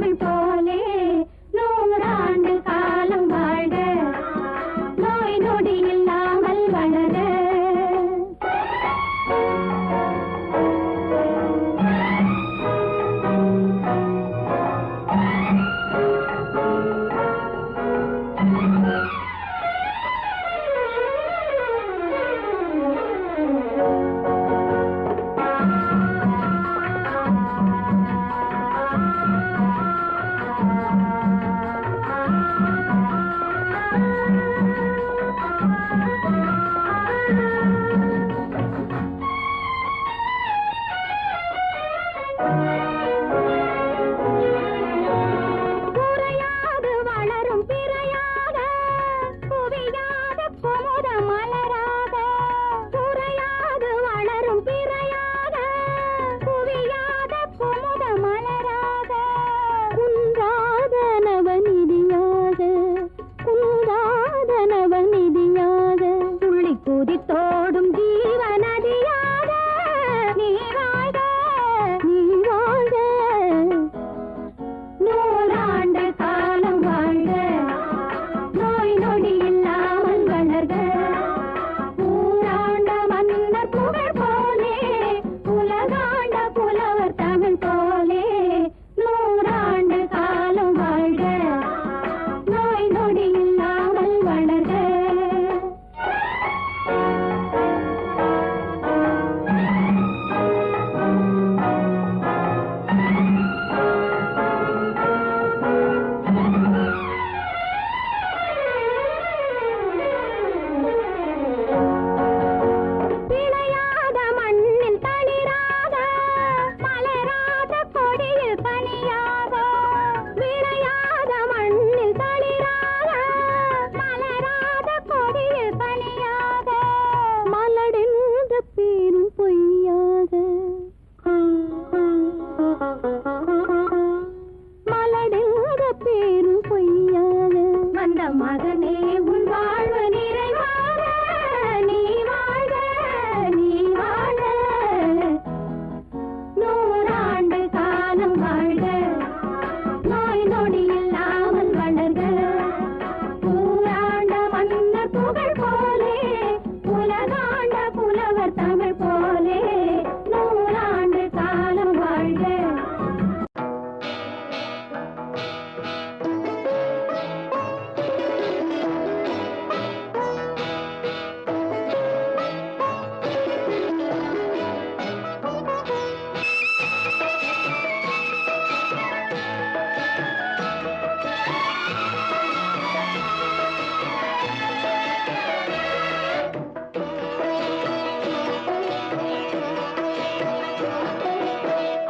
தமிழ் போலே நூறாண்டு காலம் வாழ்க நோய் நொடி இல்லாமல் வளர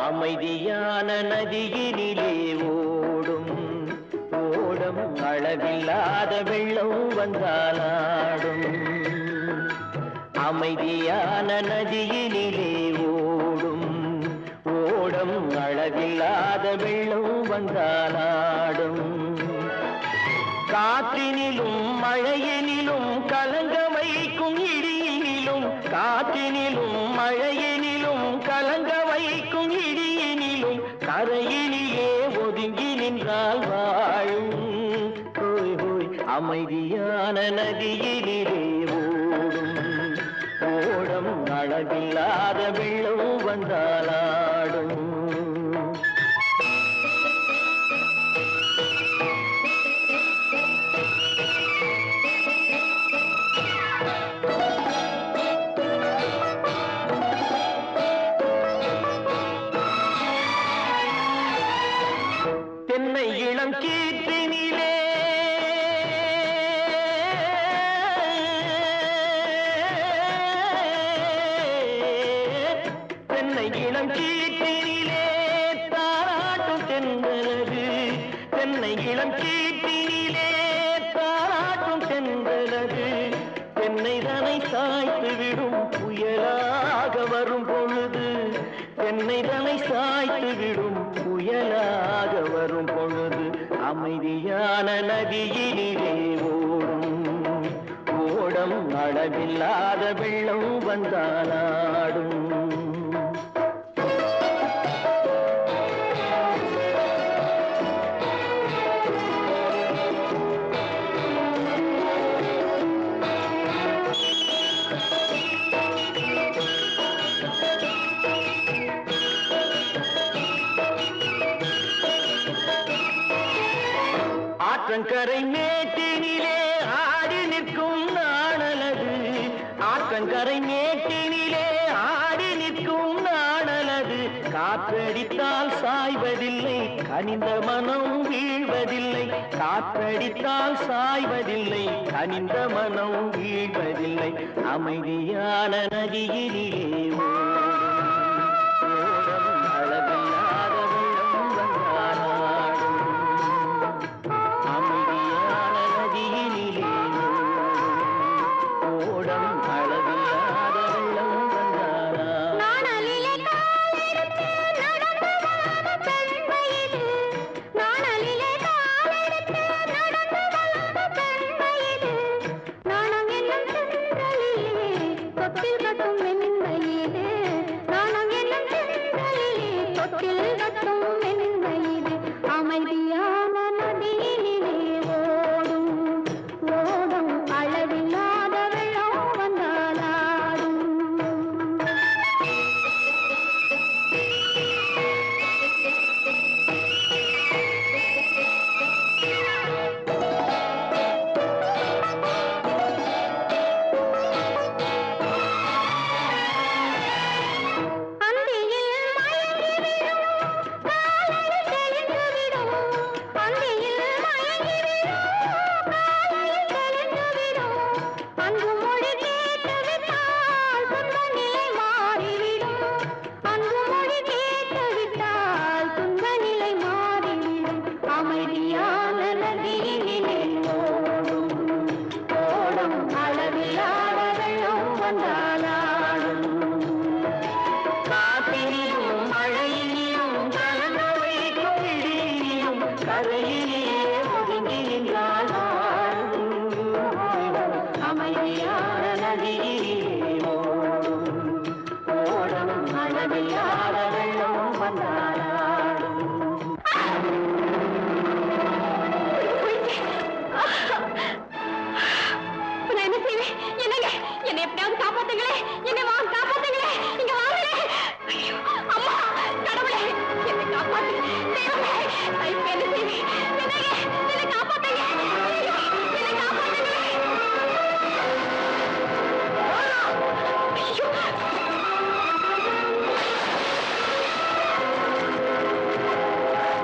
அமைதியான நதியினிலே ஓடும் ஓடம் அளவில்லாத வெள்ளம் வந்தாலாடும் அமைதியான நதியினிலே ஓடும் ஓடம் அளவில்லாத வெள்ளம் வந்தாலாடும் காற்றினிலும் மழையினிலும் கலங்க வைக்கும் இடியினிலும் காற்றினிலும் மழையினிலும் கலங்க வைக்கும் இடியினிலும் கரையினிலே ஒதுங்கி நின்றால் வாழும் ஹோய் ஹோய் அமைதியான நதியினிலே ஓடும் ஓடம் அளவில்லாத வெள்ளம் வந்தாலாடும் தென்னை இளம் கீற்றினிலே தென்னை இளம் கீற்றினிலே தாராட்டும் தென்றலது தென்னை இளம் கீற்றினிலே தாராட்டும் தென்றலது தென்னை தனை சாய்த்து விடும் புயலாக வரும் பொழுது தென்னை தனை சாய்த்து விடும் புயலாக வரும் பொழுது அமைதியான நதியினிலே ஓடும் ஓடம் அளவில்லாத வெள்ளம் வந்தாலாடும் ஆற்றங்கரை மேட்டினிலே ஆடி நிற்கும் நாணலது ஆற்றங்கரை மேட்டினிலே ஆடி நிற்கும் நாணலது காற்றடித்தால் சாய்வதில்லை கனிந்த மனம் வீழ்வதில்லை காற்றடித்தால் சாய்வதில்லை கனிந்த மனம் வீழ்வதில்லை அமைதியான நதியிலே ஓடும் அளவில்லாத வெள்ளம் வந்தாடும் அமைதியான நதியிலே ஓடும் அளவில்லாத வெள்ளம் வந்தாடும் நாணலிலே காலெடுத்து நடந்து வந்த பெண் வயது நாணலிலே காலெடுத்து நடந்து வந்த பெண் வயது நாணம் என்னும் சென்றலிலே தொட்டில் கட்டும் மென் வயது நாணம் என்னும் சென்றலிலே தொட்டில் கட்டும் மென் வயது அமைதியான நதியிலே ஓடும் ஓடும் அளவில்லாத வெள்ளம் வந்தாலாடும் அந்தியில் மயங்கி விடும் காலையில் தெளிந்து விடும் அந்தியில் மயங்கி விடும் காலையில் தெளிந்து விடும் அன்பு மொழி கேட்டு விட்டால் துன்ப நிலை மாறிவிடும் அன்பு மொழி கேட்டு விட்டால் துன்ப நிலை மாறிவிடும் அமைதியான நதியிலே ஓடும் ஓடும் அளவில்லாத வெள்ளம் வந்தாலாடும் காற்றிலும் மழையிலும் கலந்து வைக்கும் இடியிலும் கரையிலே ஒதுங்கி நின்றால் அமைதியான நதியிலே ஓடும் ஓடும் அளவில்லாத வெள்ளம் வந்தாடும் நான் என்ன செய்வேன் என்னங்க என்னை எப்படியாவது காப்பாத்துங்களே என்னை வாங்க காப்பாத்துங்களே இங்க வாங்களே ஐயோ அம்மா கடவுளே என்னை காப்பாத்து தெய்வமே நான் இப்ப என்ன செய்வேன் என்னங்க என்னை காப்பாத்துங்க ஐயோ என்னை காப்பாத்துங்களே ஐயோ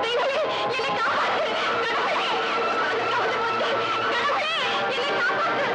தெய்வமே என்னை காப்பாத்து கடவுளே கடவுளே என்னை காப்பாத்து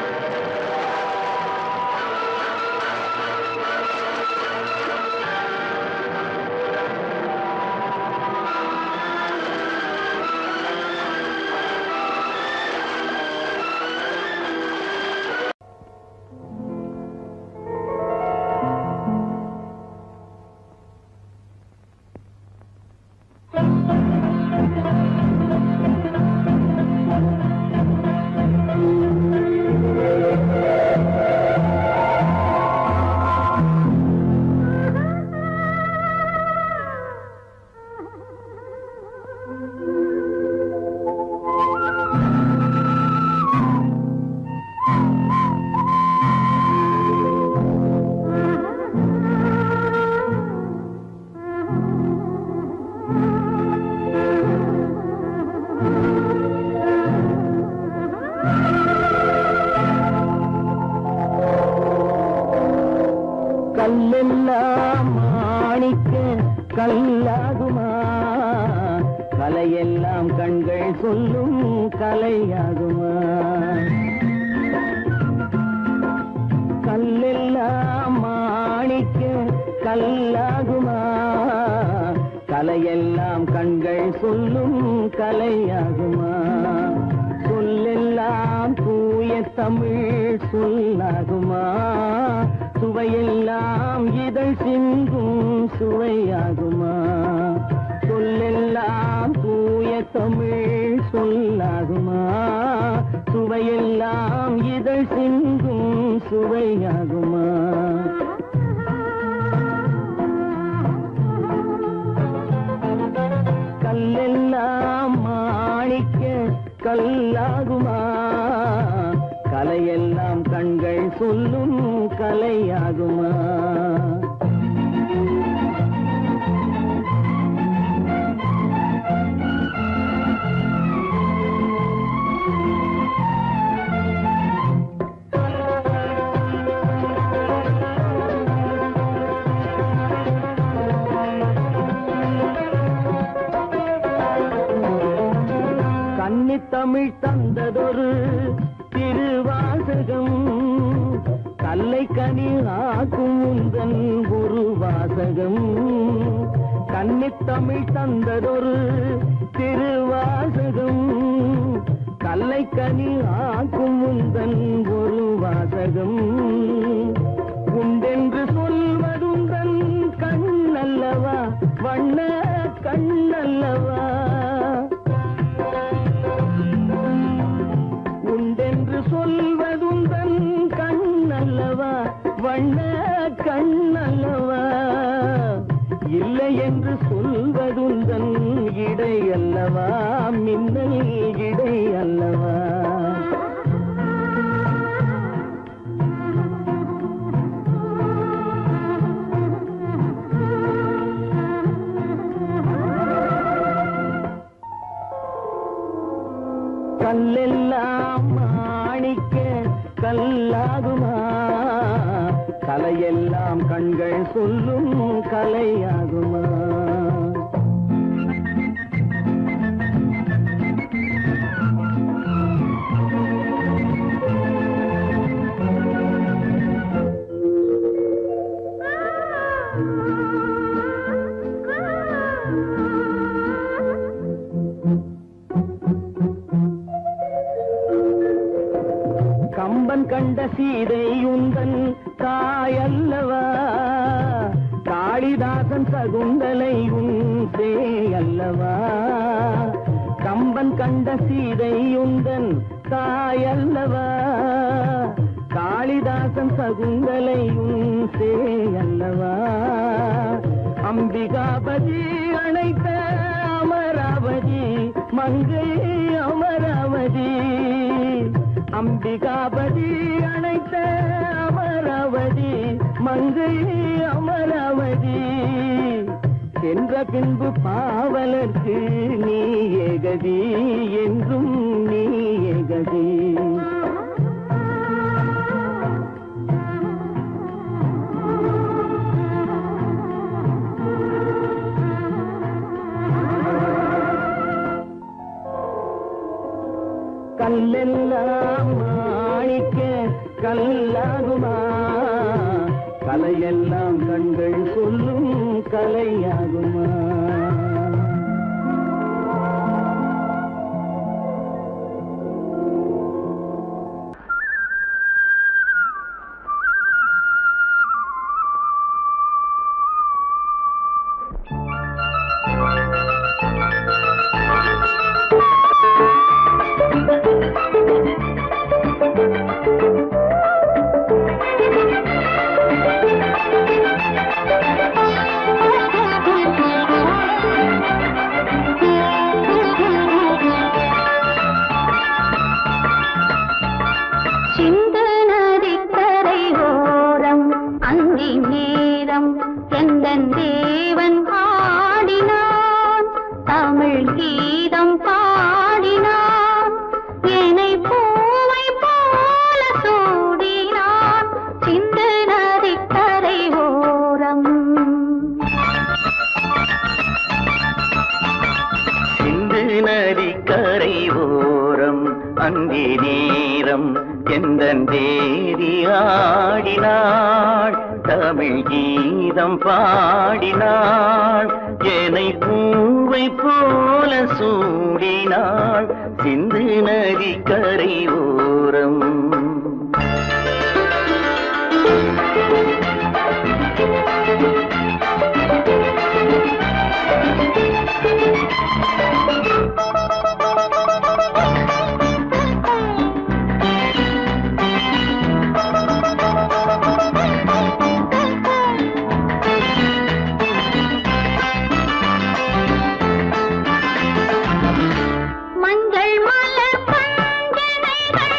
கல்லெல்லாம் மாணிக்க கல்லாகுமா கலையெல்லாம் கண்கள் சொல்லும் கலையாகுமா கல்லெல்லாம் மாணிக்க கல்லாகுமா கலையெல்லாம் கண்கள் சொல்லும் கலையாகுமா சொல்லெல்லாம் தூய தமிழ் சொல்லாகுமா சுவையெல்லாம் இதழ் சிந்தும் சுவையாகுமா சொல்லெல்லாம் தூய தமிழ் சொல்லாகுமா சுவையெல்லாம் இதழ் சிந்தும் சுவையாகுமா கல்லெல்லாம் மாணிக்க கல்லாகுமா கலையெல்லாம் கண்கள் சொல்லும் கலையாகுமா கன்னித்தமிழ் தந்ததொரு திருவாசகம் கல்லை கனி ஆக்கும் உந்தன் ஒரு வாசகம் கன்னித்தமிழ் தந்ததொரு திருவாசகம் கல்லை கனி ஆக்கும் உந்தன் ஒரு வாசகம் உண்டென்று சொல்வதுந்தன் கண்ணல்லவா வண்ண கண்ணல்லவா உண்டென்று சொல்வதுந்தன் கண்ணல்லவா வண்ண கண்ணல்லவா இல்லை என்று சொல்வதுந்தன் இடை அல்லவா மின்னல் இடை அல்லவா கல்லெல்லாம் மாணிக்க கல்லாகுமா கலையெல்லாம் கண்கள் சொல்லும் கலையாகுமா கம்பன் கண்ட சீதை உந்தன் தாயல்லவா காளிதாசன் சகுந்தலை உன் சேயல்லவா கம்பன் கண்ட சீதை உந்தன் தாயல்லவா காளிதாசன் சகுந்தலை உன் சேயல்லவா அம்பிகாபதி அழைத்த அமராவதி மங்கை அமராவதி அம்பிகாபதி அழைத்த அமராவதி மங்கை அமராவதி சென்ற பின்பு பாவலர்க்கு நீ ஏகதி என்றும் நீ ஏகதி கல்லெல்லாம் மாணிக்க கல்லாகுமா கலையெல்லாம் கண்கள் சொல்லும் கலையாகுமா பாடினாள் ஏனை பூவை போல சூடினாள் சிந்து நதி கரை ஓரம் மஞ்சள் மலர் பஞ்சனைகள்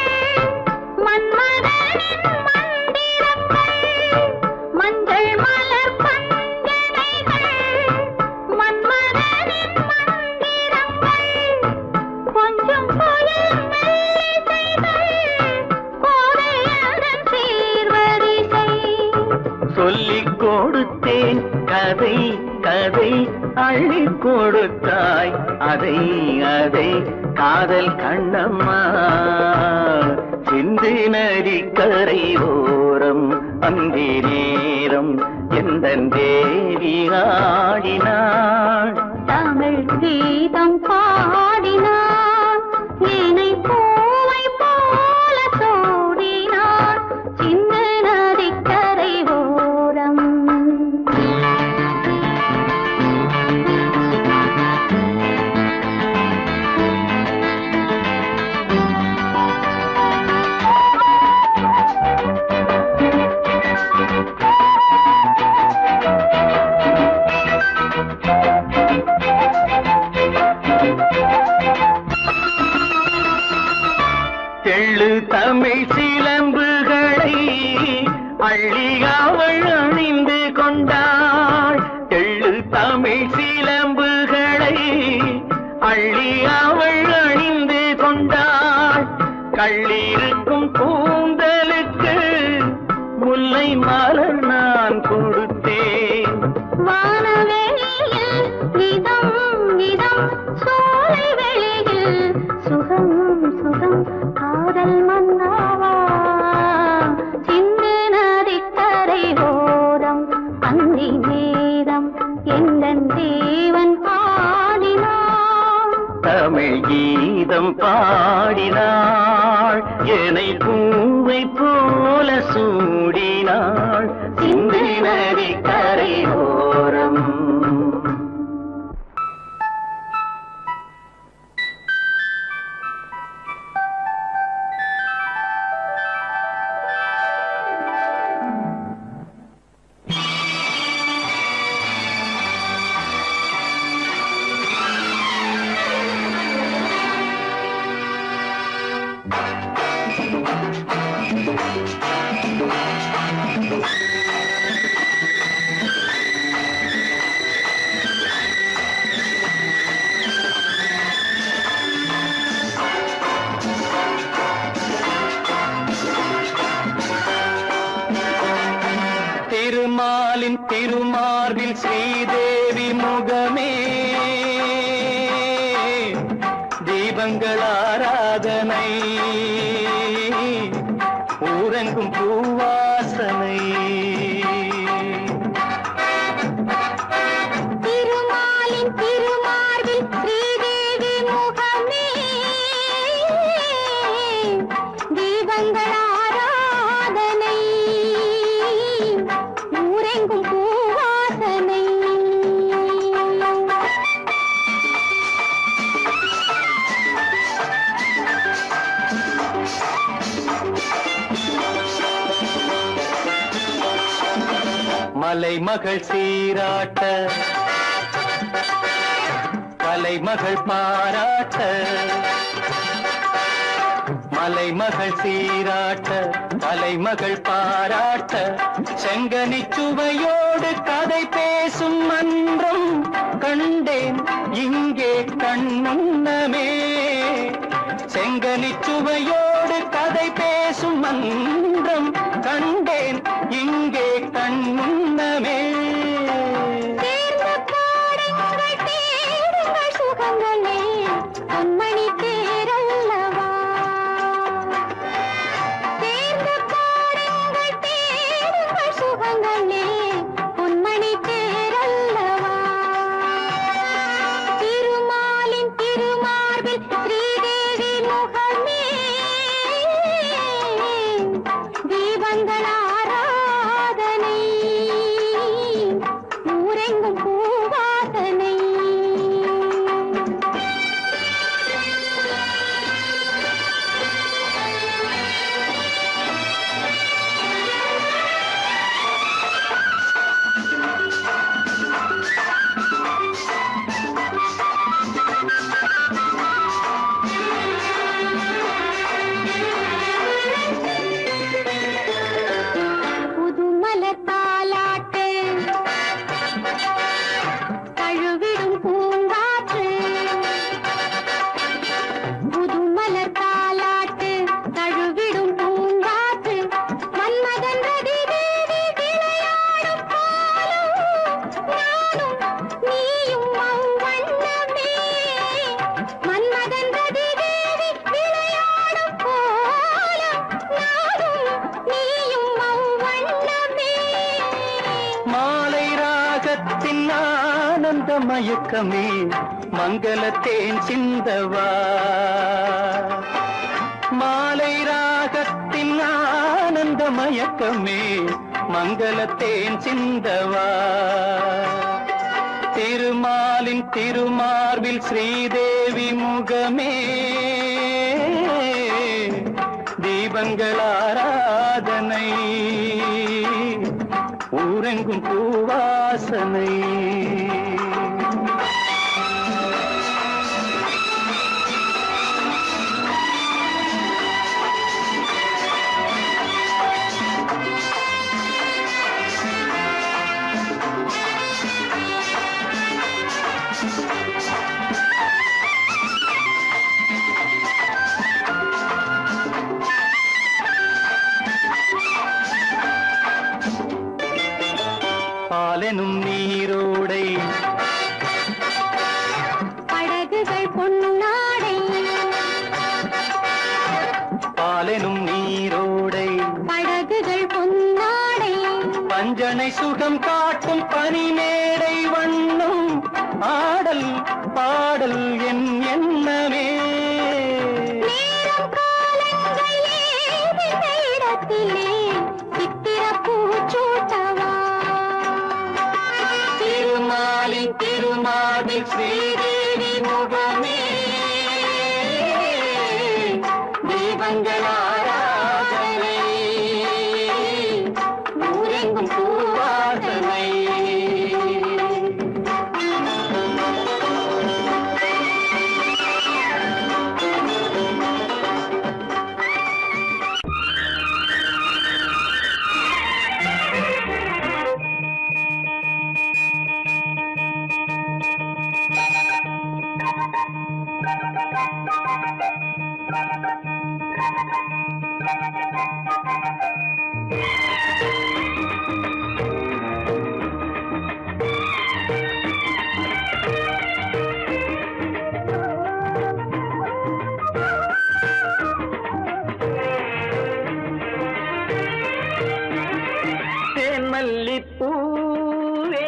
அள்ளி கொடுத்தாய் அதை அதை காதல் கண்ணம்மா சிந்து நதி கரை ஓரம் அந்தி நேரம் எந்த தேவி ஆடினாள் தமிழ் கீதம் பாடினான் ஏனை பூவை போல சூடினான் சின்ன நதிக்கரை ஓரம் தெள்ளு தமிழ் சிலம்புகளை அள்ளி அவள் அணிந்து கொண்டாள் தெள்ளு தமிழ் சிலம்புகளை அள்ளி அவள் அணிந்து கொண்டாள் கள்ளிருக்கும் கூந்தலுக்கு முல்லை மலர் நான் கொடுத்தேன் வானவெளியில் நிதம் நிதம் சோலை வெளியில் சுகம் சுகம் காதல் மன்னாவா சிந்து நதிக்கரை ஓரம் அந்தி நேரம் எந்தன் தேவன் ஆடினான் தமிழ் கீதம் பாடினாள் என்னை பூவை போல சூடினாள் சிந்து நதி கரை ஓரம் திருமாலின் திருமார்பில் ஸ்ரீதேவி முகமே தீபங்கள் ஆராதனை ஊரெங்கும் பூவாசனை திருமாலின் திருமார்பில் ஸ்ரீதேவி முகமே தீபங்கள் ஆராதனை ஊரெங்கும் பூவாசனை மலைமகள் சீராட்ட கலைமகள் பாராட்ட மலைமகள் சீராட்ட கலைமகள் பாராட்ட செங்கனி சுவையோடு கதை பேசும் மன்றம் கண்டேன் இங்கே கண்முன்னமே செங்கனி சுவையோடு கதை பேசும் மன்றம் கண்டேன் இங்கே கண்முன்னமே தேர்ந்த பாடுங்கள் தேடுங்கள் சுகங்களே பொன்மணி தேரல்லவா தேர்ந்த பாடுங்கள் தேடுங்கள் சுகங்களே பொன்மணி தேரல்லவா திருமாலின் திருமார்பில் ஸ்ரீதேவி முகமே மயக்கமே மங்களத்தேன் சிந்தவா மாலை ராகத்தின் ஆனந்த மயக்கமே மங்களத்தேன் சிந்தவா திருமாலின் திருமார்பில் ஸ்ரீதேவி முகமே தீபங்கள் ஆராதனை ஊரெங்கும் பூவாசனை பாலெனும் நீரோடை படகுகள் பொன்னாடை பாலெனும் நீரோடை படகுகள் பொன்னாடை பஞ்சனை சுகம் காட்டும் பனிமேடை வண்ணம் ஆடல் பாடல் என் எண்ணமே நேரம் காலங்கள் ஏது நேரத்திலே சித்திர பூச்சூட்டவா திருமாலின் திருமாதில் ஸ்ரீதேவி முகமே தீபங்கள் ஆராதனை ஊரெங்கும் பூவாசனை மல்லிப்பூவே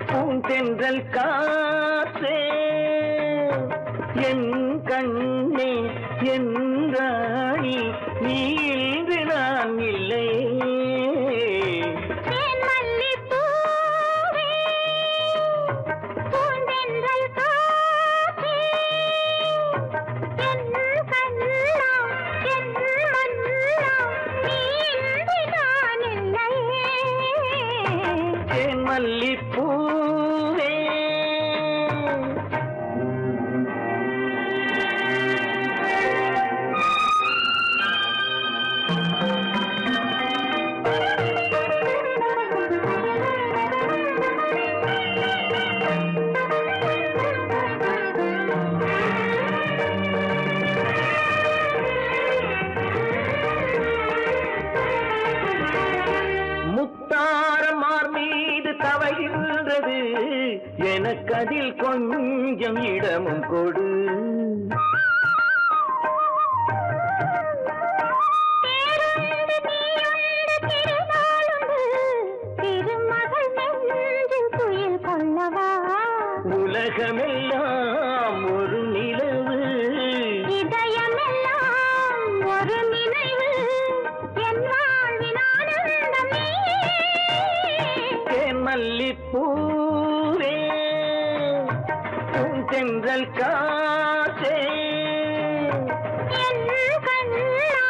பூந்தென்றல் காற்றே என் கண்ணே என் ராணி நீ இன்று நான் இல்லை மல்லிப்பூவே முத்தாரமார் மீது தவழ்கின்றது எனக்கதில் கொஞ்சம் இடமும் கொடு உலகமெல்லாம் ஒரு நிலவு இதயமெல்லாம் ஒரு நினைவு என் வாழ்வின் ஆனந்தமே மல்லிப்பூவே பூந்தென்றல் காற்றே என் கண்ணா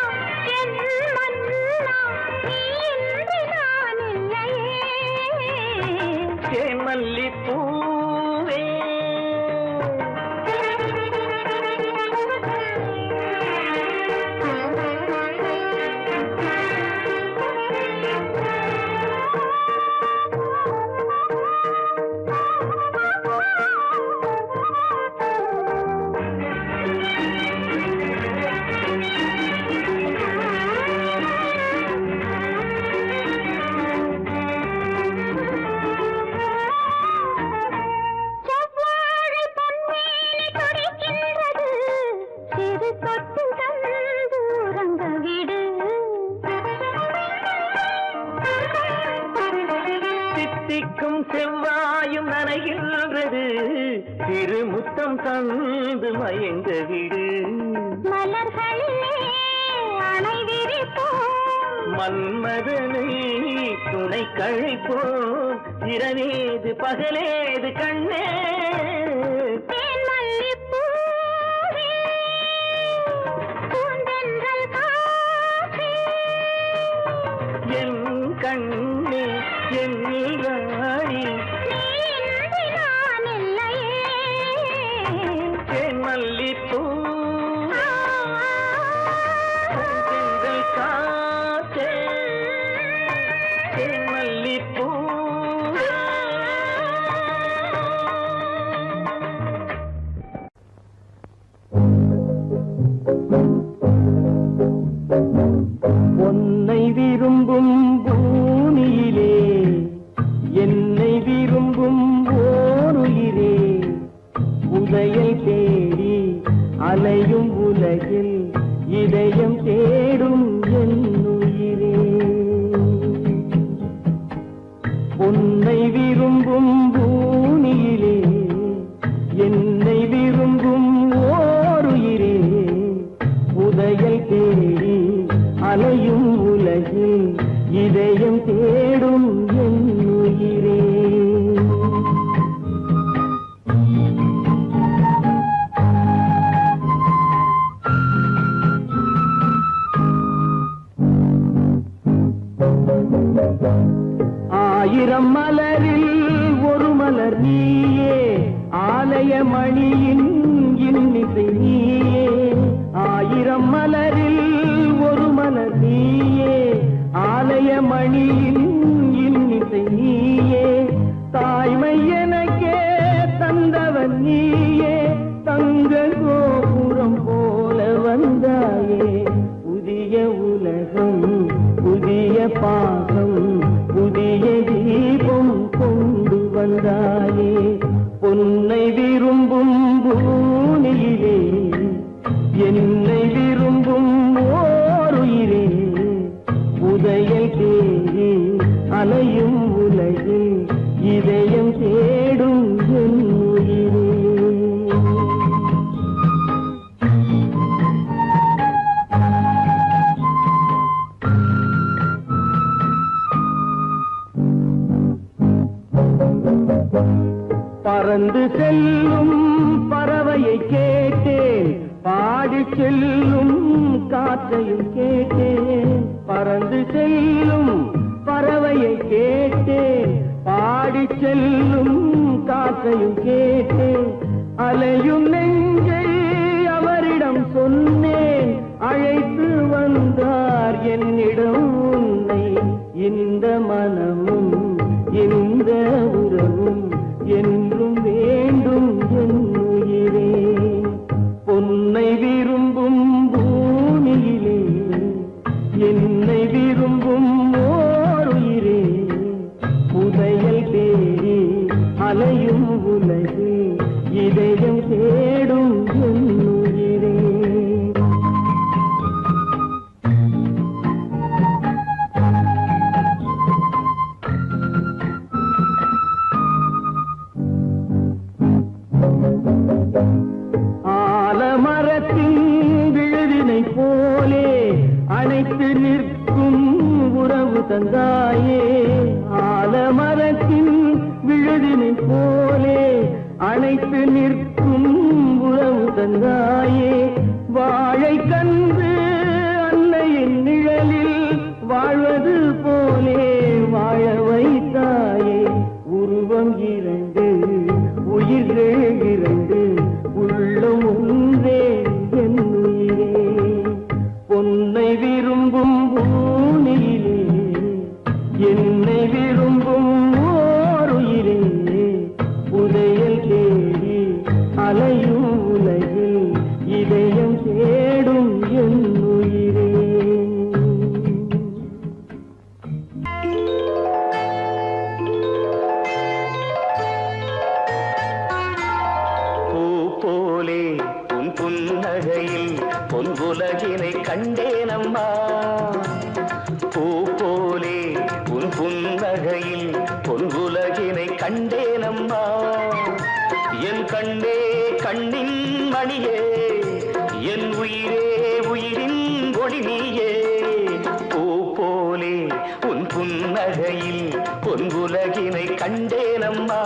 என் மன்னா நீ இன்று நான் இல்லையே மல்லிப்பூவே திருமுத்தம் தந்து மயங்க விடு. மலர்களிலே அணை விரிப்போம், மன்மதனை துணை கழிப்போம். இரவேது பகலேது கண்ணே, தேன்மல்லிப்பூவே, பூந்தென்றல் காற்றே, என் கண்ணே என் ராணி, நீ இன்றி நான் இல்லையே. தேன்மல்லிப்பூ பூந்தென்றல் காற்றே, தேன்மல்லிப்பூ. உன்னை விரும்பும் பூமியிலே என்னை விரும்பும் ஓருயிரே, உதயம் தேடி அலையும் உலகில் இதயம் தேடும் என் உயிரே. உன்னை விரும்பும் பூமியிலே என்னை விரும்பும் ஓருயிரே, உதயம் தேடி அலையும் உலகில் இதயம் தேடும் என் உயிரே. ஆயிரம் மலரில் ஒரு மலர் நீயே, ஆலய மணியின் இன்னிசை நீயே. ஆயிரம் மலரில் ஒரு மலர் நீயே, ஆலய மணியின் இன்னிசை நீயே. தாய்மை எனக்கே தந்தவன் நீயே, தங்க கோபுரம் போல வந்தாயே. புதிய உலகம் புதிய பாகம் புதிய தீபம் கொண்டு வந்தாயே. பொன்னை விரும்பும் பூமியிலே என்னை விரும்பும் ஓருயிரே, உதயம் தேடி அலையும் உலகில் இதயம் தேடும் என் உயிரே. பறந்து செல்லும் பறவையை கேட்டேன், பாடி செல்லும் காற்றையும் கேட்டேன். பறந்து செல்லும் பறவையை கேட்டேன், பாடி செல்லும் காற்றையும் கேட்டேன். அலையும் நெஞ்சை அவரிடம் சொன்னேன், அழைத்து வந்தார் என்னிடம் உன்னை. இந்த மனமும் இந்த உறவும் என்றும் வேண்டும் என் உயிரே. பொன்னை விரும்பும் பூமியிலே என்னை விரும்பும் ஓருயிரே, புதையல் தேடி அலையும் உலகு இதயம் தேடும் என் உயிரே. ஆலமரத்தின் விழுதினை போலே அணைத்து நிற்கும் உறவு தந்தாயே. ஆலமரத்தின் விழுதினை போலே அணைத்து நிற்கும் உறவு தந்தாயே. வாழை கன்று அன்னையின் நிழலில் வாழ்வது போலே வாழ வைத்தாயே. உருவம் இரண்டு உயிர்கள் இரண்டு உள்ளம் ஒன்றே என் உயிரே. பொன்னை விரும்பும் பூமியிலே என்னை விரும்பும் ஓருயிரே, புதையல் தேடி அலையும் உலகில் இதயம் தேடும் என் உயிரே. புன்னகையில் பொன்புலகினை கண்டேனம்மா. பூ போலே உன் புன்னகையில் பொன்புலகினை கண்டேனம்மா. என் கண்ணே கண்ணின் மணியே என் உயிரே உயிரின் ஒளி நீயே பூ போலே உன் புன்னகையில் பொன்குலகினை கண்டேனம்மா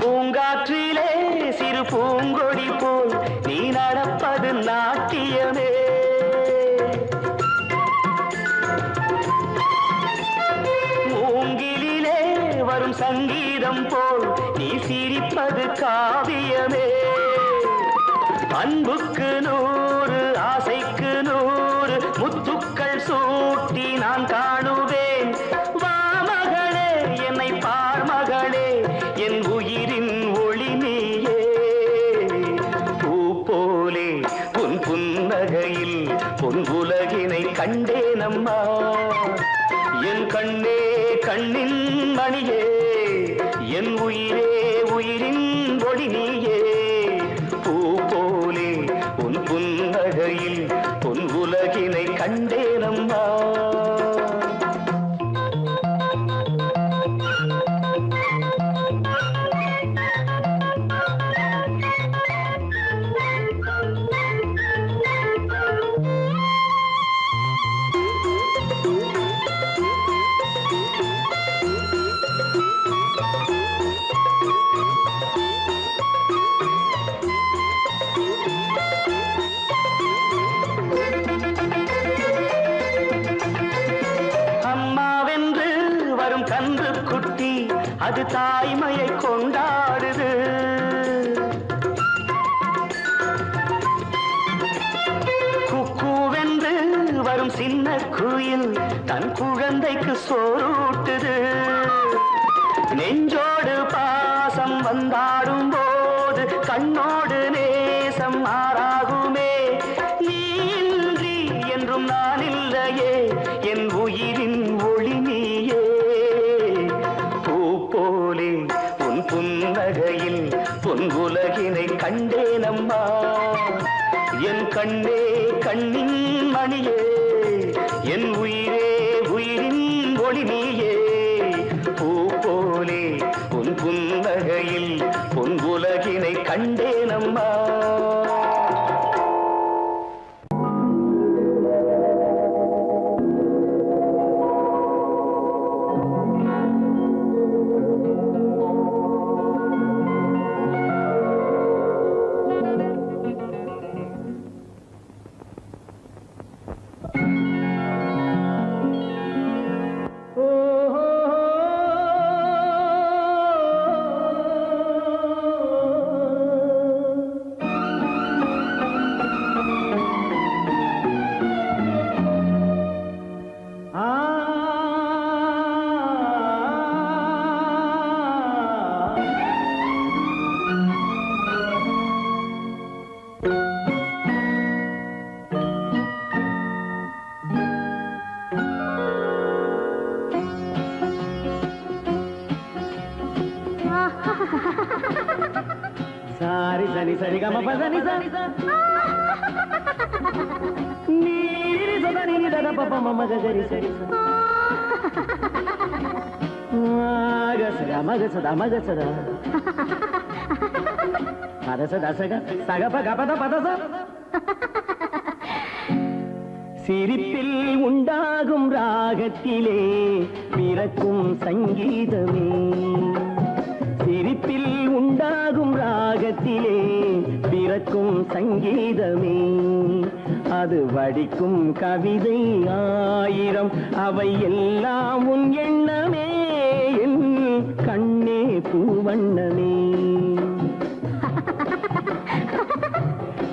பூங்காற்றிலே சிறு பூங்கொடி போல் நீ நடப்பது நாட்டியமே மூங்கிலே வரும் சங்கீதம் போல் நீ சிரிப்பது காவியமே அன்புக்கு 100 ஆசைக்கு 100 முத்துக்கள் சூட்டி நான் காணுவேன் வா மகளே என்னை பார் மகளே என் உயிரின் ஒளி நீயே பூ போலே உன் புன்னகையில் பொன் உலகினை கண்டேனம்மா என் கண்ணே கண்ணின் மணியே என் உயிரே உயிரின் ஒளி நீயே பூ போலே உன் புன்னகையில் பொன் உலகினை கண்டேனம்மா அது தாய்மையை கொண்டாடுது குக்கூவென்று வரும் சின்ன குயில் தன் குழந்தைக்கு சோறூட்டுது நெஞ்சோடு பாசம் வந்தாடும் போது கண்ணோடு நேசம் ஆறாகுமே நீ இன்றி என்றும் நான் இல்லையே என் உயிரின் ஒளி நீயே போலே உன் புன்னகையில் பொன் உலகினை கண்டேனம்மா என் கண்ணே கண்ணின் மணியே என் உயிரே உயிரின் ஒளி நீயே பூ போலே உன் புன்னகையில் பொன் உலகினை கண்டேனம்மா సారి సని సరి గమ పదని నీరి సదని దద పప మమ గరి సరి మగ సద పద సద సగ సగ పగ పద పద స சிரிப்பில் உண்டாகும் ராகத்திலே பிறக்கும் சங்கீதமே சிரிப்பில் உண்டாகும் ராகத்திலே பிறக்கும் சங்கீதமே அது வடிக்கும் கவிதை 1000 அவை எல்லாம் உன் எண்ணமே என் கண்ணே பூவண்ணமே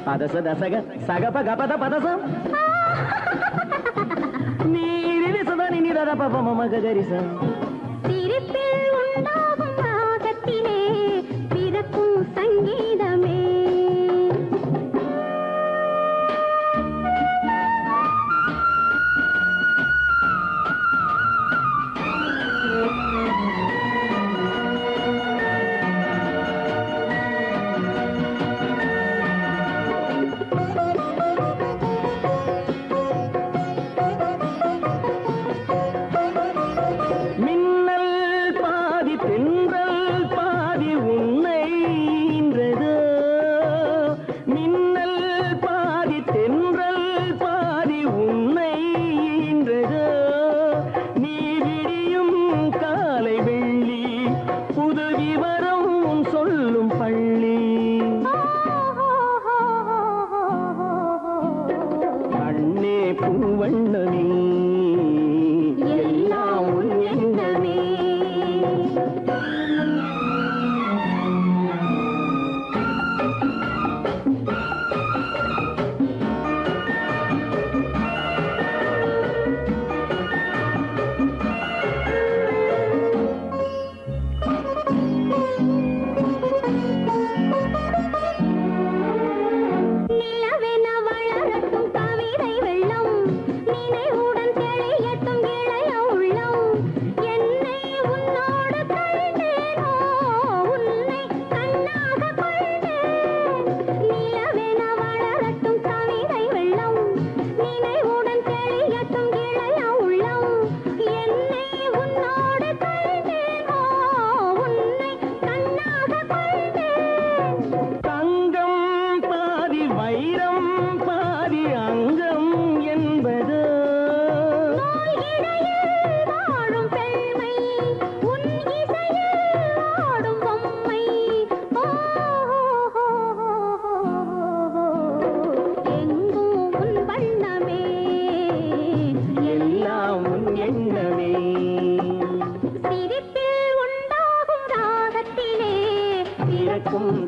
பதச தசக சகப கபத பதசம் நீரி சதனி தத பப மம கரிசா சிரிப்பில் உண்டாகும் ராகத்திலே பிறக்கும் சங்கீதமே பூவண்ணமே எல்லாம் உன் எண்ணமே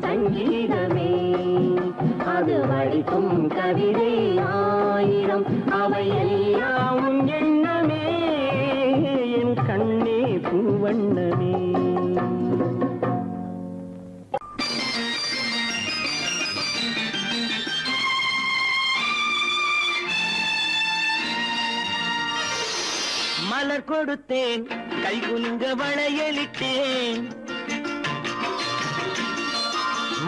சங்கீதமே அது வடிக்கும் கவிதை ஆயிரம் அவையெல்லாம் உன் எண்ணமே என் கண்ணே பூவண்ணமே மலர் கொடுத்தேன் கைகுலுங்க வளையலிட்டேன்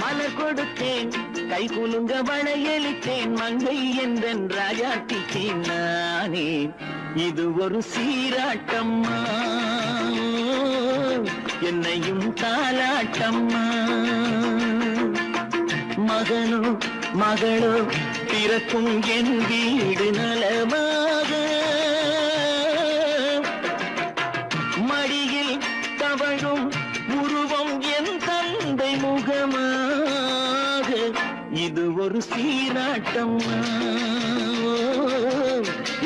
மலர் கொடுத்தேன் கைகுலுங்க வளையலிட்டேன் மங்கை என்றன் ராஜாத்திக்கு நானே இது ஒரு சீராட்டம்மா என்னையும் தாலாட்டம்மா மகனோ மகளோ பிறக்கும் என் வீடு நலமாக மடியில் தவழும் உருவம் என் தந்தை முகமாக இது ஒரு சீராட்டம்மா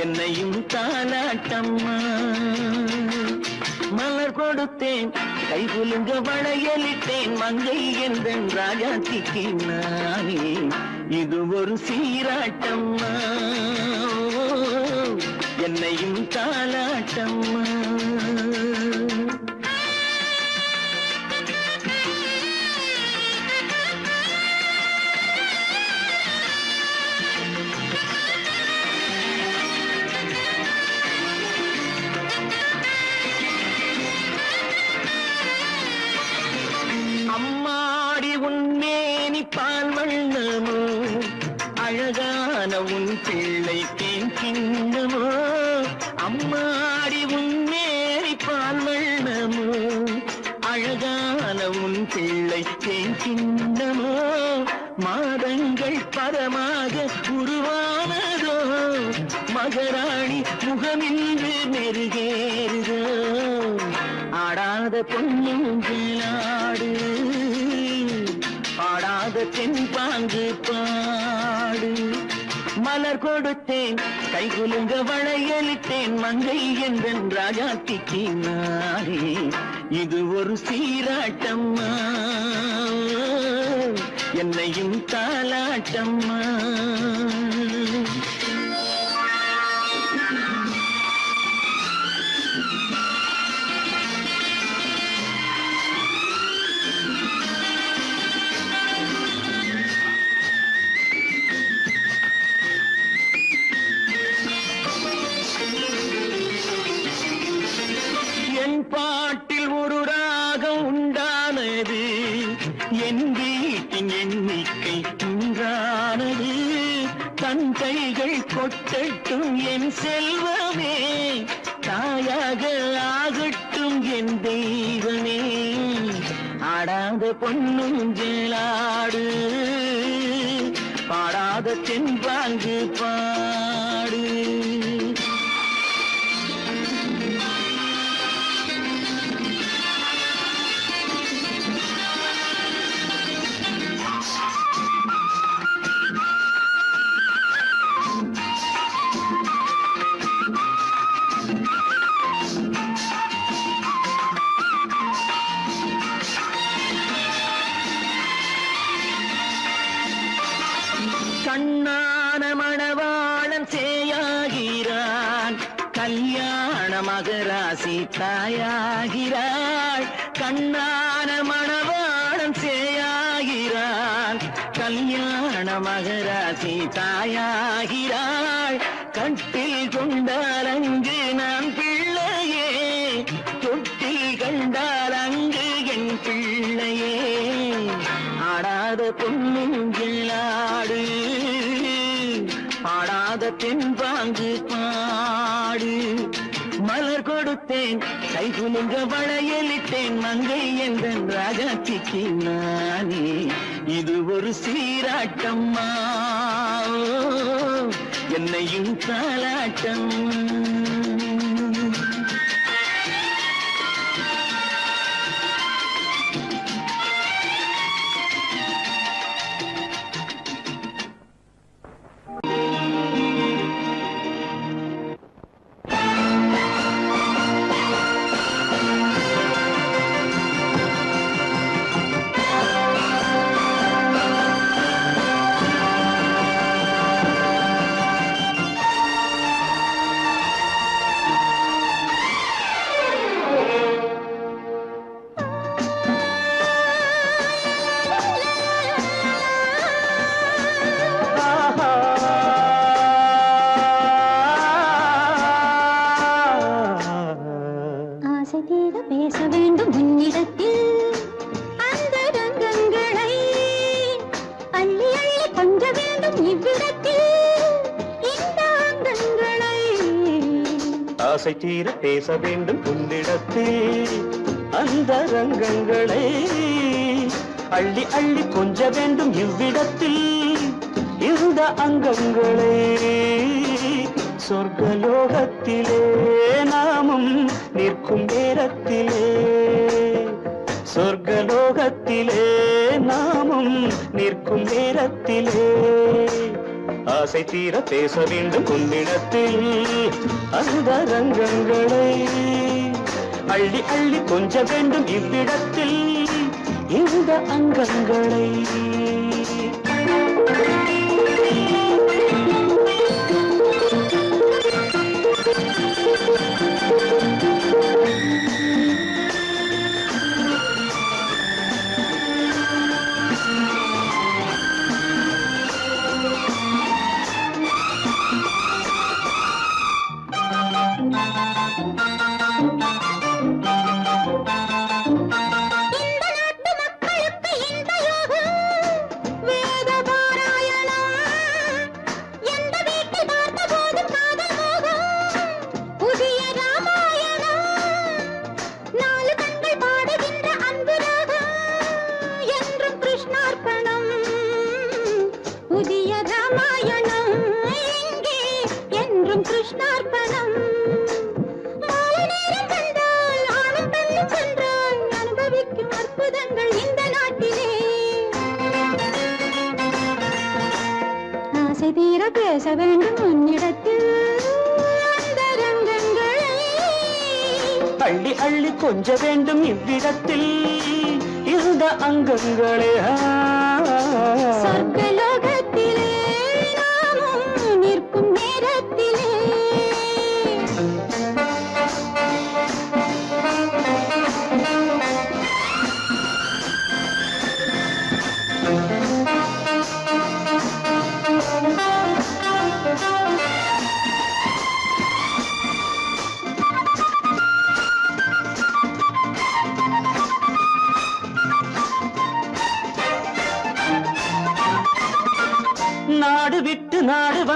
என்னையும் தாலாட்டம்மா மலர் கொடுத்தேன் கைகுலுங்க வளையலிட்டேன் மங்கை என்றன் ராஜாத்திக்கு நானே இது ஒரு சீராட்டம்மா என்னையும் தாலாட்டம்மா அம்மாடி உன்மேனி பால் வண்ணமோ அழகான உன் பிள்ளை தேன் கிண்ணமோ அம்மாடி உன்மேனி பால் வண்ணமோ அழகான உன் பிள்ளை தேன் கிண்ணமோ மாதங்கள் பரமாக உருவானதோ மகராணி முகமின்று மெருகேறுதோ ஆடாத பொன்னுங்களாடு ஆடாத தென்பாங்கு பாடு மலர் கொடுத்தேன் கைகுலுங்க வளையலிட்டேன் மங்கை என்றன் ராஜாத்திக்கு நானே இது ஒரு சீராட்டம்மா என்னையும் தாலாட்டம்மா என் பாட்டில் ஒரு ராகம் உண்டானது, என் வீட்டின் எண்ணிக்கை உண்டானது. தன் கைகள் கொட்டட்டும் என் செல்வமே, தாயாக ஆகட்டும் என் தெய்வமே. ஆடாத பொன்னும் ஜேலாடு, பாடாத தென்பாங்கு பாடு. கண்ணான மணவாளன் சேயாகிறான், கல்யாண மகராசி தாயாகிறாள். கண்ணான மணவாளன் சேயாகிறான், கல்யாண மகராசி தாயாகிறாள். கட்டில் கொண்டால் அங்கு நான் பிள்ளையே, தொட்டில் கண்டால் அங்கு என் பிள்ளையே. ஆடாத பொன்னுங்களாடு, பாடாத தென்பாங்கு பாடு. மலர் கொடுத்தேன் கைகுலுங்க வளையலிட்டேன், மங்கை என்ற ராஜாத்திக்கு நானே. இது ஒரு சீராட்டம்மா, என்னையும் தாலாட்டம். பேச வேண்டும் உன்னிடத்தில் அந்த ரங்கங்களை அள்ளி அள்ளி கொஞ்ச வேண்டும் இவ்விடத்தில் இந்த அங்கங்களை. ஆசை தீர பேச வேண்டும் உன்னிடத்தில் அந்த ரங்கங்களை அள்ளி அள்ளி கொஞ்ச வேண்டும் இவ்விடத்தில் இந்த அங்கங்களை. சொர்க்கலோகத்திலே நாமும் நிற்கும் நேரத்திலே, சொர்க்கலோகத்திலே நாமும் நிற்கும் நேரத்திலே ஆசை தீர பேச வேண்டும் உன்னிடத்தில் அந்த ரங்கங்களை அள்ளி அள்ளி கொஞ்ச வேண்டும் இவ்விடத்தில் இந்த அங்கங்களை. பேச வேண்டும் உன்னிடத்தில் அந்த ரங்கங்களை அள்ளி அள்ளி கொஞ்ச வேண்டும் இவ்விடத்தில் இந்த அங்கங்களே. சொர்க்கலோகத்திலே நாமும் நிற்கும் நேரத்திலே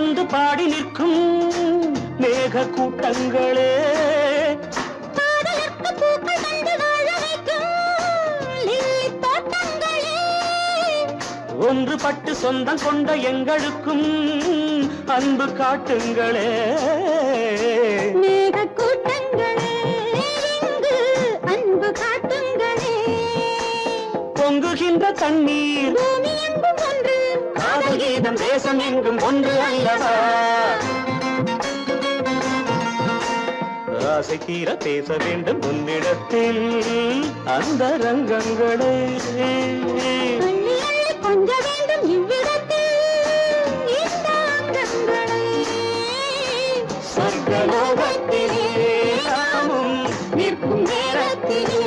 வந்து பாடி நிற்கும் மேக கூட்டங்களே, பாடலுக்கு பூக்கள் கண்டு வாழ வைக்கும் லில்லி தோட்டங்களே, ஒன்றுபட்டு சொந்தம் கொண்ட எங்களுக்கும் அன்பு காட்டுங்களே. மேக கூட்டங்களே, இங்கு அன்பு காட்டுங்களே. பொங்குகின்ற தண்ணீர் பூமி எங்கும் ஒன்று, காதல் கீதம் தேசம் எங்கும் ஒன்று அல்லவா. ஆசை தீர பேச வேண்டும் உன்னிடத்தில் அந்த ரங்கங்களே. அள்ளி அள்ளி கொஞ்ச வேண்டும் இவ்விடத்தில் இந்த அங்கங்களே. சொர்க்கலோகத்திலே நாமும் நிற்கும் நேரத்திலே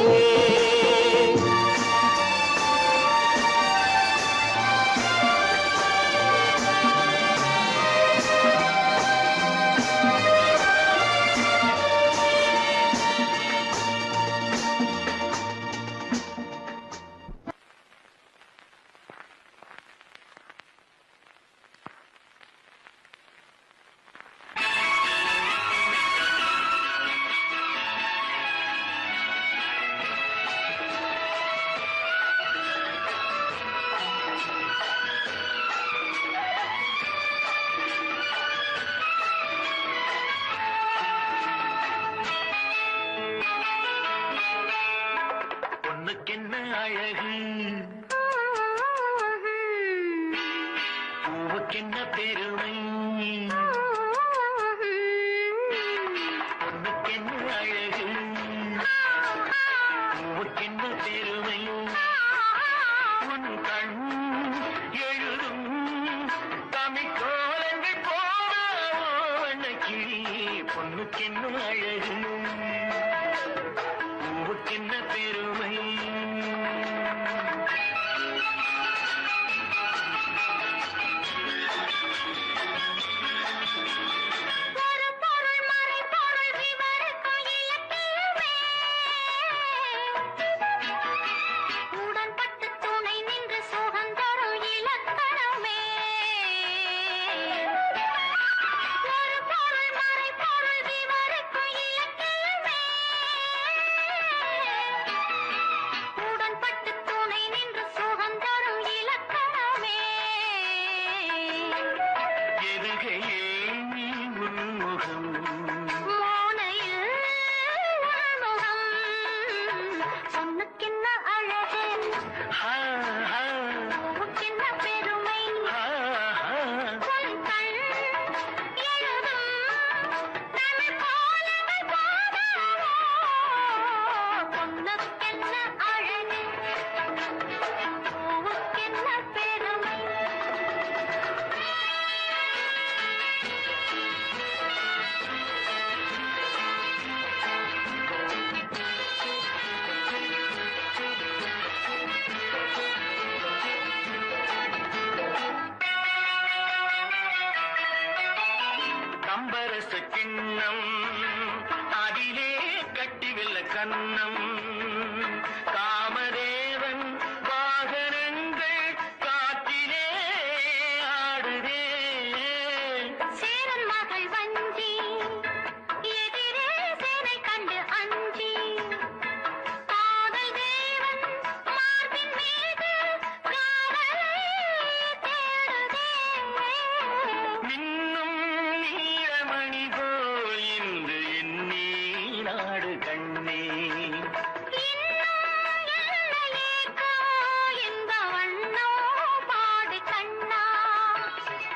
பொண்ணுக்கென்ன அழகு, பூவுக்கென்ன பெருமை. பொண்ணுக்கென்ன அழகு, பூவுக்கென்ன பெருமை. உன் கண் எழுதும் தமிழ் கோலங்கள் போன கிளி. பொண்ணுக்கென்ன அழகு, பூவுக்கென்ன பெருமை. கம்பரச கிண்ணம் அதிலே கட்டிவில்ல கண்ணம். காமதேவன் வாகனங்கள் காற்றிலே ஆடுதே. சேரன் மகள் வஞ்சி எதிரே சேனை கண்டு அஞ்சி. காதல் தேவன் மார்பின் மீது காவலை தேடுதே. மின்னும் நீலமணி போல் இன்று எண்ணி நாடு கண்ணே.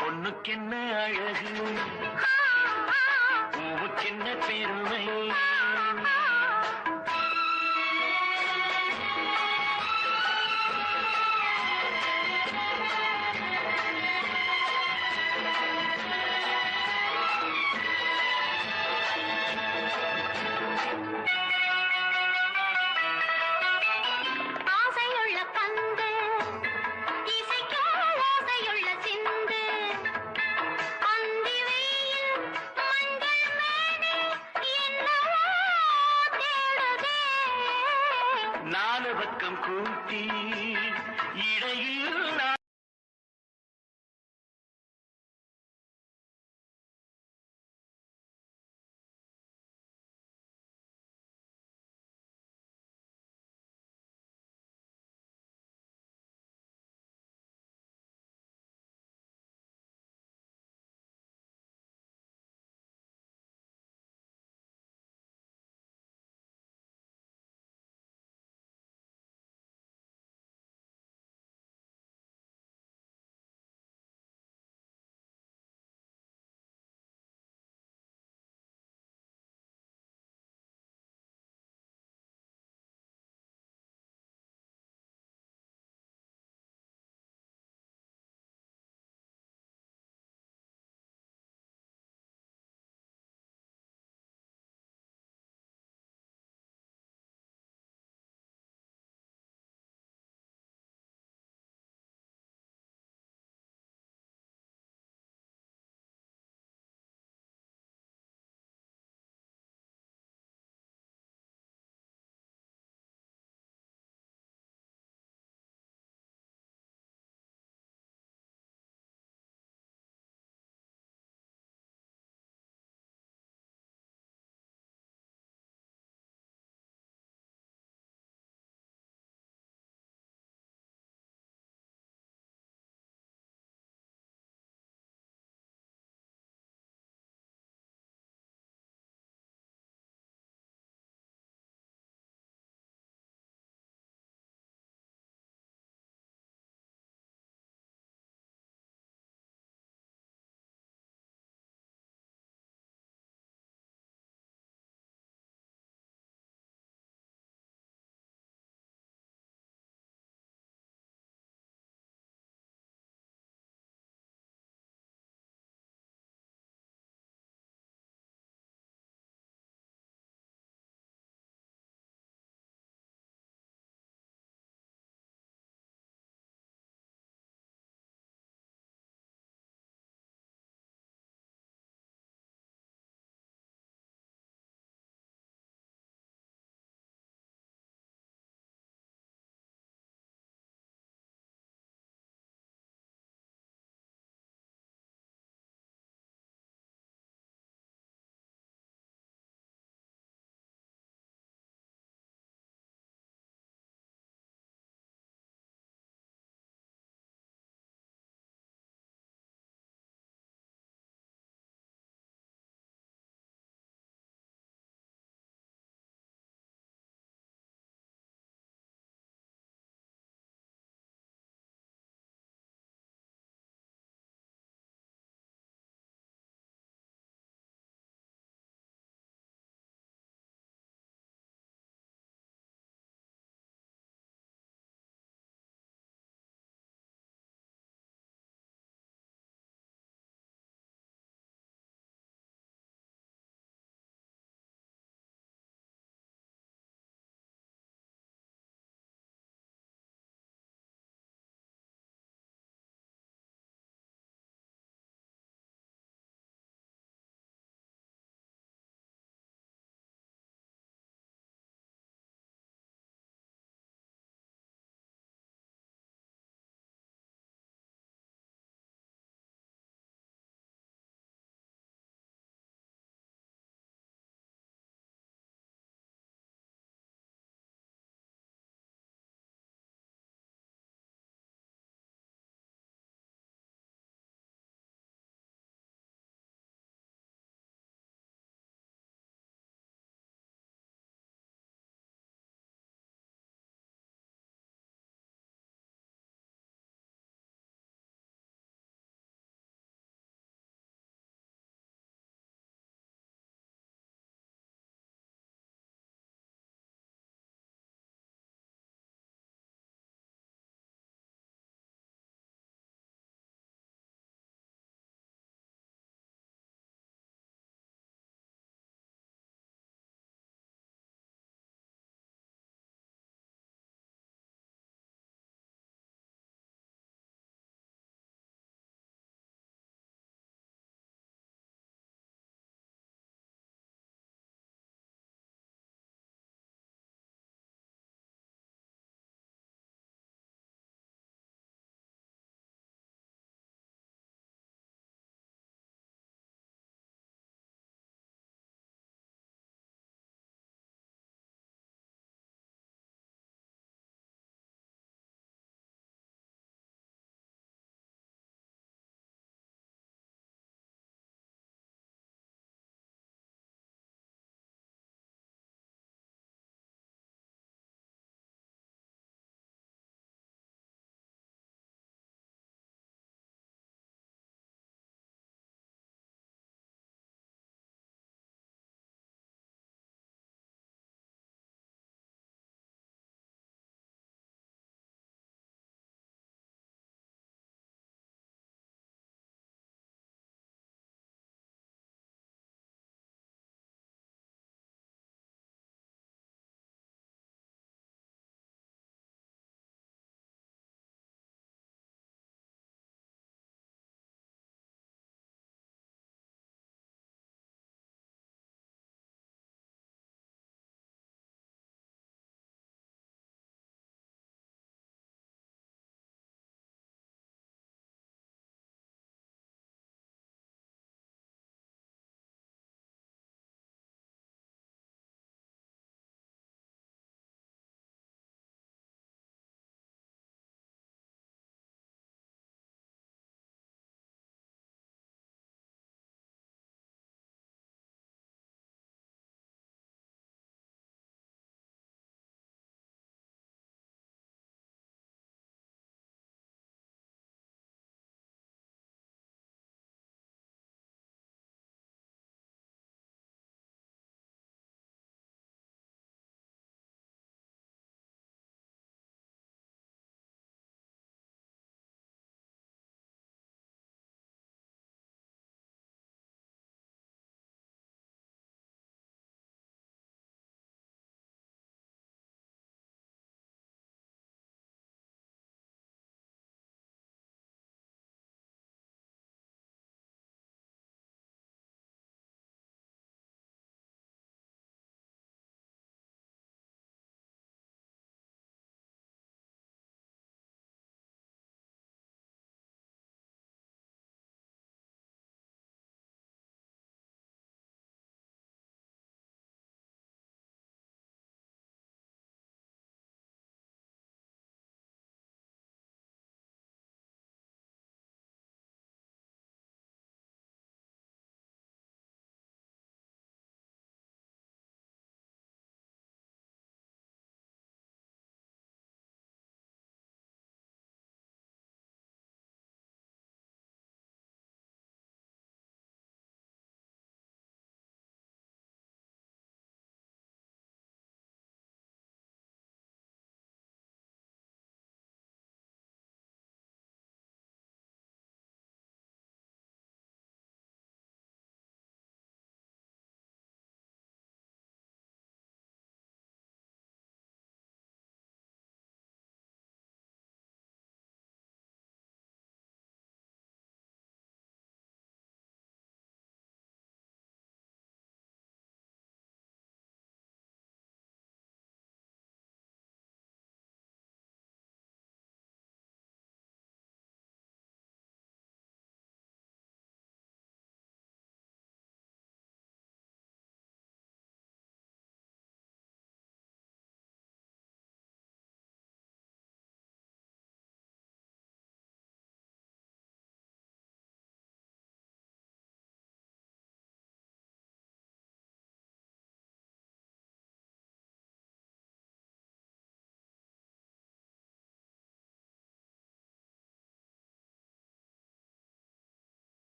பொண்ணுக்கென்ன அழகு, பூவுக்கென்ன பெருமை. ஆசையுள்ள பந்து இசைக்கோ ஓசையுள்ள சிந்து. அந்தி வெயில் மஞ்சள் மேனி என்னவோ தேடுதே. நாலு பக்கம் கூட்டி